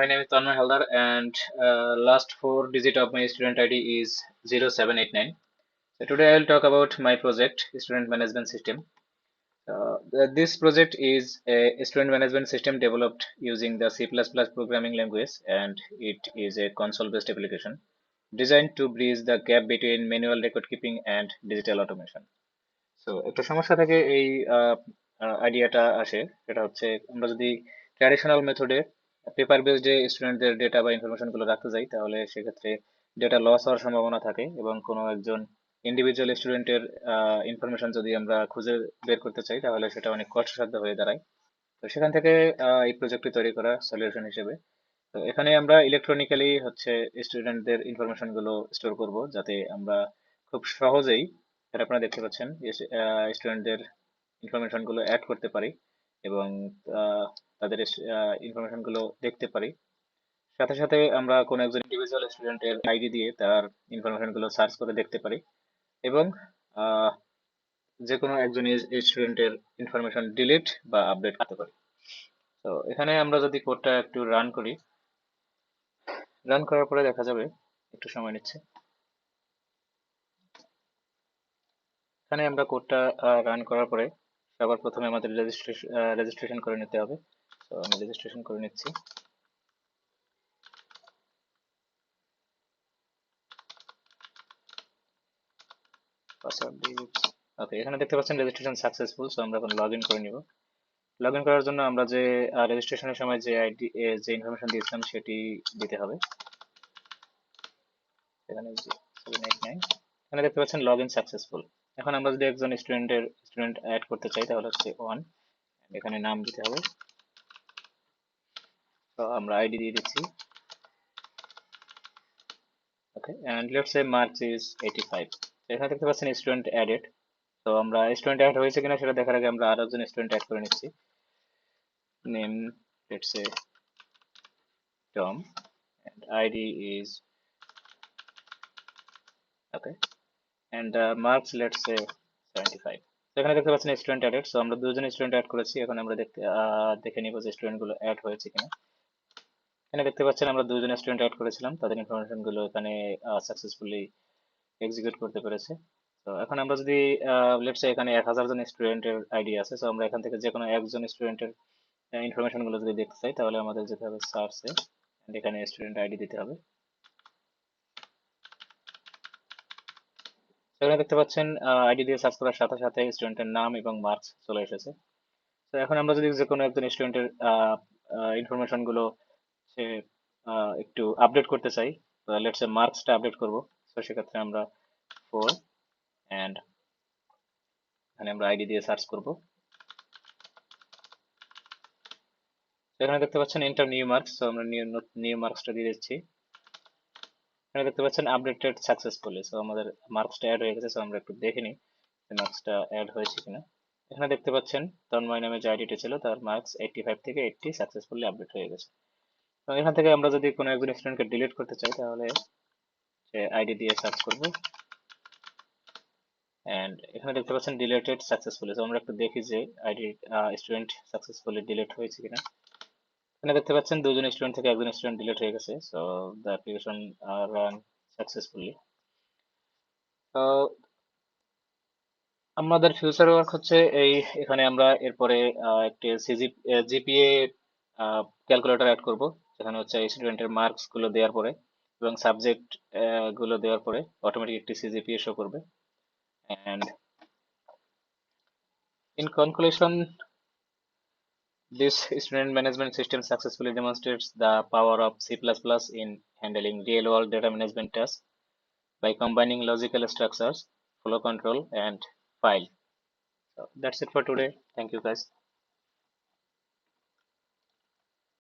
My name is Tanmay Haldar and last four digit of my student ID is 0789. So today I will talk about my project, Student Management System. This project is a student management system developed using the C++ programming language, and it is a console-based application designed to bridge the gap between manual record keeping and digital automation. So একটা সমস্যা থেকে এই আইডিয়াটা আসে, সেটা হচ্ছে আমরা যদি ট্র্যাডিশনাল মেথডে পেপার বেসড যে স্টুডেন্টদের ডেটা বা ইনফরমেশন গুলো রাখতে যাই, তাহলে সেক্ষেত্রে ডেটা লস হওয়ার সম্ভাবনা থাকে এবং কোনো একজন ইন্ডিভিজুয়াল স্টুডেন্টের ইনফরমেশন যদি আমরা খুঁজে বের করতে চাই, তাহলে সেটা অনেক কষ্টসাধ্য হয়ে দাঁড়ায়। তো সেখান থেকে এই প্রজেক্টটি তৈরি করা সলিউশন হিসেবে। তো এখানে আমরা ইলেকট্রনিক্যালি হচ্ছে স্টুডেন্টদের ইনফরমেশন গুলো স্টোর করব, যাতে আমরা খুব সহজেই, এটা আপনারা দেখতে পাচ্ছেন, স্টুডেন্টদের ইনফরমেশন গুলো অ্যাড করতে পারি এবং আহ, তাদের ইনফরমেশন গুলো দেখতে পারি। সাথে সাথে আমরা কোনো একজন ইন্ডিভিজুয়াল স্টুডেন্টের আইডি দিয়ে তার ইনফরমেশন গুলো সার্চ করে দেখতে পারি এবং আহ, যে কোনো একজন স্টুডেন্টের ইনফরমেশন ডিলিট বা আপডেট করতে পারি। তো এখানে আমরা যদি কোডটা একটু রান করি, রান করার পরে দেখা যাবে, একটু সময় নিচ্ছে। এখানে আমরা কোডটা রান করার পরে সবার প্রথমে আমাদের রেজিস্ট্রেশন করে নিতে হবে। তো আমি রেজিস্ট্রেশন করে নিচ্ছি। পাসওয়ার্ড দিয়ে দিচ্ছি। ওকে, এখানে দেখতে পাচ্ছেন রেজিস্ট্রেশন সাকসেসফুল। সো আমরা এখন লগ ইন করে নিব। লগ ইন করার জন্য আমরা যে রেজিস্ট্রেশনের সময় যে আইডি, যে ইনফরমেশন দিয়েছিলাম সেটি দিতে হবে। এখানে 789, এখানে দেখতে পাচ্ছেন লগ ইন সাকসেসফুল। এখন আমরা যদি একজন স্টুডেন্ট অ্যাড করতে চাই, তাহলে হচ্ছে 1, এখানে নাম দিতে হবে। তো আমরা আইডি দিয়ে দিচ্ছি। Okay, and let's say marks is 85। এখানে দেখতে পাচ্ছেন স্টুডেন্ট অ্যাডেড। তো আমরা স্টুডেন্ট অ্যাড হয়েছে কিনা সেটা দেখার আগে আমরা আরো একজন স্টুডেন্ট অ্যাড করে নিচ্ছি। Name, let's say Tom, and ID is okay, and marks let's say 75। তো এখানে দেখতে পাচ্ছেন স্টুডেন্ট অ্যাডেড। সো আমরা দুজন স্টুডেন্ট অ্যাড করেছি। এখন আমরা দেখে নিব যে স্টুডেন্ট গুলো অ্যাড হয়েছে কিনা। এখানে দেখতে পাচ্ছেন আমরা দুজন স্টুডেন্ট অ্যাড করেছিলাম, তাদের ইনফরমেশন গুলো এখানে সাকসেসফুলি এক্সিকিউট করতে পেরেছে। তো এখন আমরা যদি লেটস সে এখানে 1000 জন স্টুডেন্টের আইডি আছে, তো আমরা এখান থেকে যে কোনো একজন স্টুডেন্টের ইনফরমেশন গুলো যদি দেখতে চাই, তাহলে আমাদের যেতে হবে সার্চে, এখানে স্টুডেন্ট আইডি দিতে হবে। এখানে দেখতে পাচ্ছেন আইডি দিয়ে সার্চ করার সাথে সাথে স্টুডেন্টের নাম এবং মার্কস চলে এসেছে। তো এখন আমরা যদি যে কোনো একজন স্টুডেন্টের ইনফরমেশন গুলো সে একটু আপডেট করতে চাই, তো লেটস সে মার্কসটা আপডেট করব। তো সেক্ষেত্রে আমরা 4 এন্ড এখানে আমরা আইডি দিয়ে সার্চ করব। এখানে দেখতে পাচ্ছেন এন্টার নিউ মার্কস। তো আমরা নিউ মার্কসটা দিয়ে দিচ্ছি। এখানে দেখতে পাচ্ছেন আপডেটেড সাকসেসফুলি। সো আমাদের মার্কসটা অ্যাড হয়ে গেছে। সো আমরা একটু দেখে নিই মার্কসটা অ্যাড হয়েছে কিনা। এখানে দেখতে পাচ্ছেন তন্ময় নামে যে আইডিটা ছিল, তার মার্কস 85 থেকে 80 সাকসেসফুলি আপডেট হয়ে গেছে। তো এখান থেকে আমরা যদি কোনো একজন স্টুডেন্টকে ডিলিট করতে চাই, তাহলে আইডি দিয়ে সার্চ করব। এন্ড এখানে দেখতে পাচ্ছেন ডিলিটেড সাকসেসফুলি। তো আমরা একটু দেখি যে আইডি স্টুডেন্ট সাকসেসফুলি ডিলিট হয়েছে কিনা। এখানে দেখতে পাচ্ছেন দুজন স্টুডেন্ট থেকে একজন স্টুডেন্ট ডিলিট হয়ে গেছে। So the application run successfully. তো আমাদের ফিউচার ওয়ার্ক হচ্ছে এই, এখানে আমরা এরপরে একটি জিপিএ ক্যালকুলেটর অ্যাড করব, যেখানে হচ্ছে স্টুডেন্টের মার্কস গুলো দেওয়ার পরে এবং সাবজেক্ট গুলো দেওয়ার পরে অটোমেটিক একটি সিজিপিএ শো করবে। And in conclusion, this student management system successfully demonstrates the power of C++ in handling real-world data management tasks by combining logical structures, flow control, and file. So that's it for today. Thank you, guys.